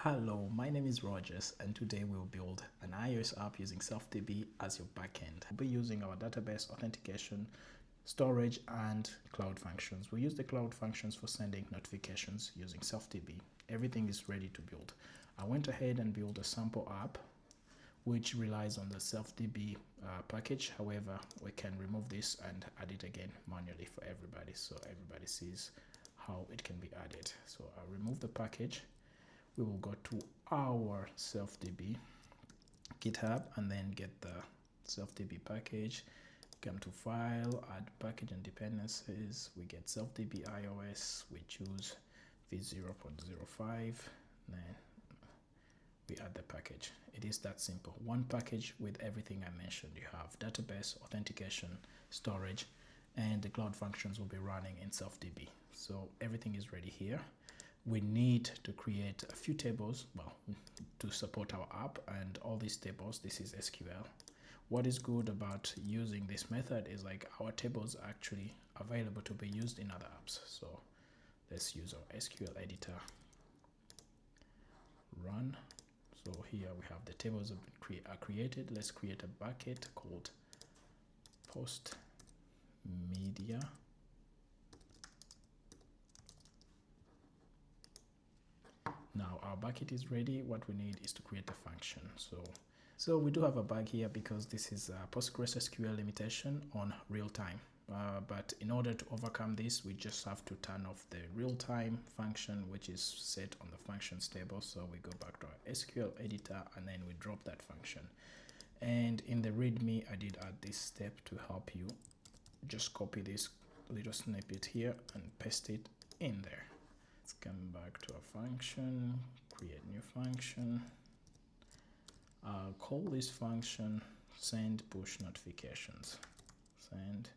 Hello, my name is Rogers, and today we'll build an iOS app using SelfDB as your backend. We'll be using our database, authentication, storage, and cloud functions. We use the cloud functions for sending notifications using SelfDB. Everything is ready to build. I went ahead and built a sample app which relies on the SelfDB package. However, we can remove this and add it again manually for everybody so everybody sees how it can be added. So I'll remove the package. We will go to our SelfDB GitHub and then get the SelfDB package. Come to File, add package and dependencies. We get SelfDB iOS. We choose v0.05. Then we add the package. It is that simple. One package with everything I mentioned. You have database, authentication, storage, and the cloud functions will be running in SelfDB. So everything is ready here. We need to create a few tables, to support our app, and all these tables, this is SQL. What is good about using this method is like our tables are actually available to be used in other apps. So let's use our SQL editor, run. So here we have the tables are created. Let's create a bucket called post media. Now our bucket is ready. What we need is to create a function. So we do have a bug here because this is a PostgreSQL limitation on real time. But in order to overcome this, we just have to turn off the real-time function, which is set on the functions table. So we go back to our SQL editor and then we drop that function. And in the README, I did add this step to help you. Just copy this little snippet here and paste it in there. Let's come back to our function, create new function. I'll call this function send push notifications. Send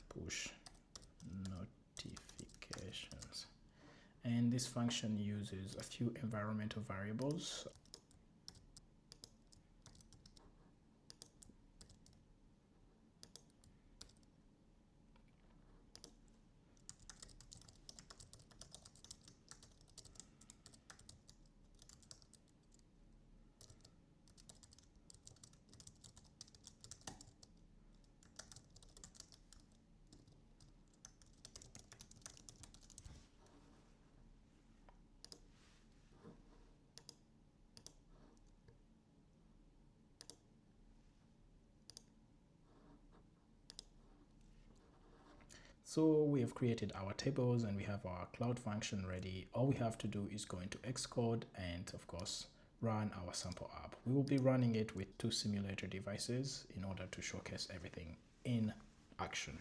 push notifications. And this function uses a few environmental variables. So we have created our tables and we have our cloud function ready. All we have to do is go into Xcode and of course run our sample app. We will be running it with 2 simulator devices in order to showcase everything in action.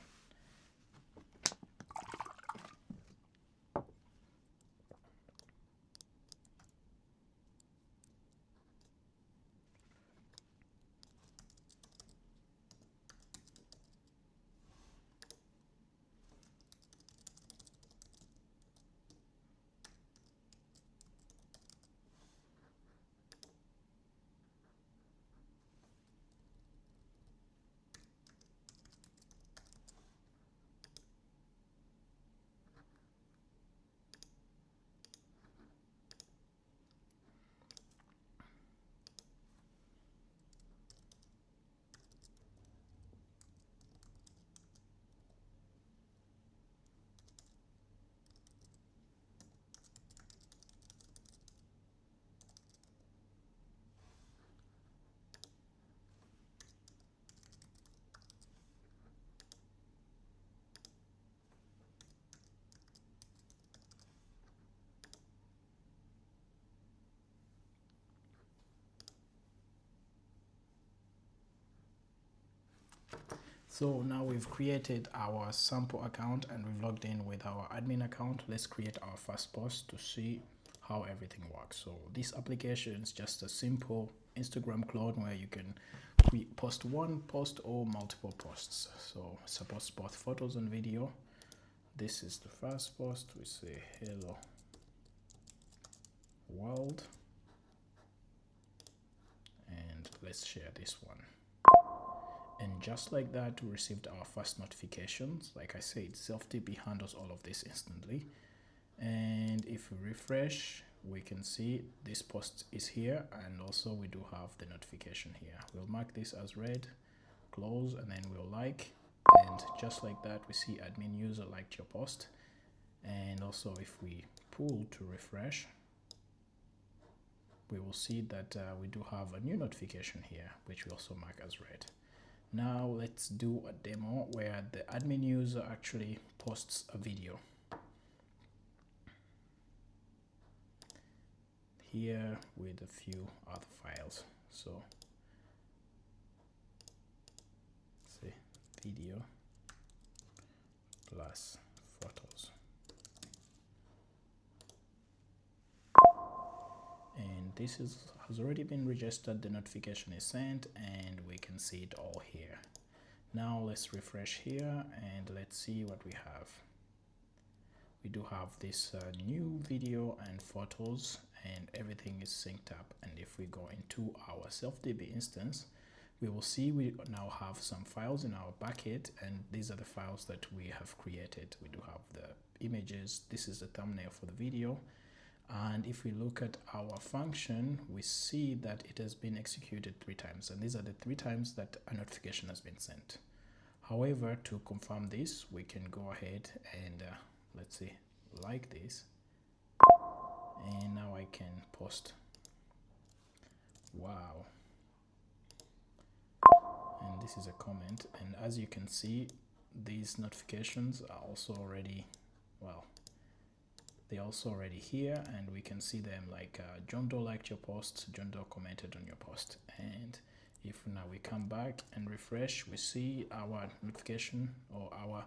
So now we've created our sample account and we've logged in with our admin account. Let's create our first post to see how everything works. So this application is just a simple Instagram clone where you can post one post or multiple posts. So it supports both photos and video. This is the first post. We say hello world. And let's share this one. And just like that, we received our first notifications. Like I said, SelfDB handles all of this instantly. And if we refresh, we can see this post is here, and also we do have the notification here. We'll mark this as read, close, and then we'll like, and just like that we see admin user liked your post. And also if we pull to refresh, we will see that we do have a new notification here, which we also mark as read. Now let's do a demo where the admin user actually posts a video. Here with a few other files. So say video plus photos. And this has already been registered, the notification is sent, and we can see it all here. Now let's refresh here and let's see what we have. We do have this new video and photos, and everything is synced up. And if we go into our SelfDB instance, we will see we now have some files in our bucket, and these are the files that we have created. We do have the images, this is the thumbnail for the video, and if we look at our function, we see that it has been executed 3 times, and these are the 3 times that a notification has been sent. However, to confirm this, we can go ahead and let's see, like this, and now I can post. Wow. And this is a comment, and as you can see, these notifications are also already, well, they're also already here, and we can see them like John Doe liked your post, John Doe commented on your post. And if now we come back and refresh, we see our notification or our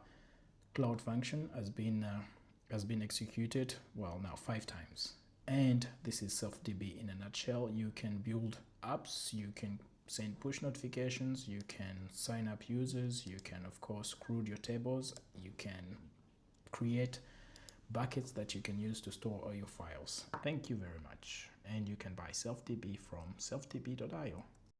CRUD function has been executed, well, now 5 times. And this is SelfDB in a nutshell. You can build apps, you can send push notifications, you can sign up users, you can of course CRUD your tables, you can create buckets that you can use to store all your files. Thank you very much, and you can buy SelfDB from selfdb.io.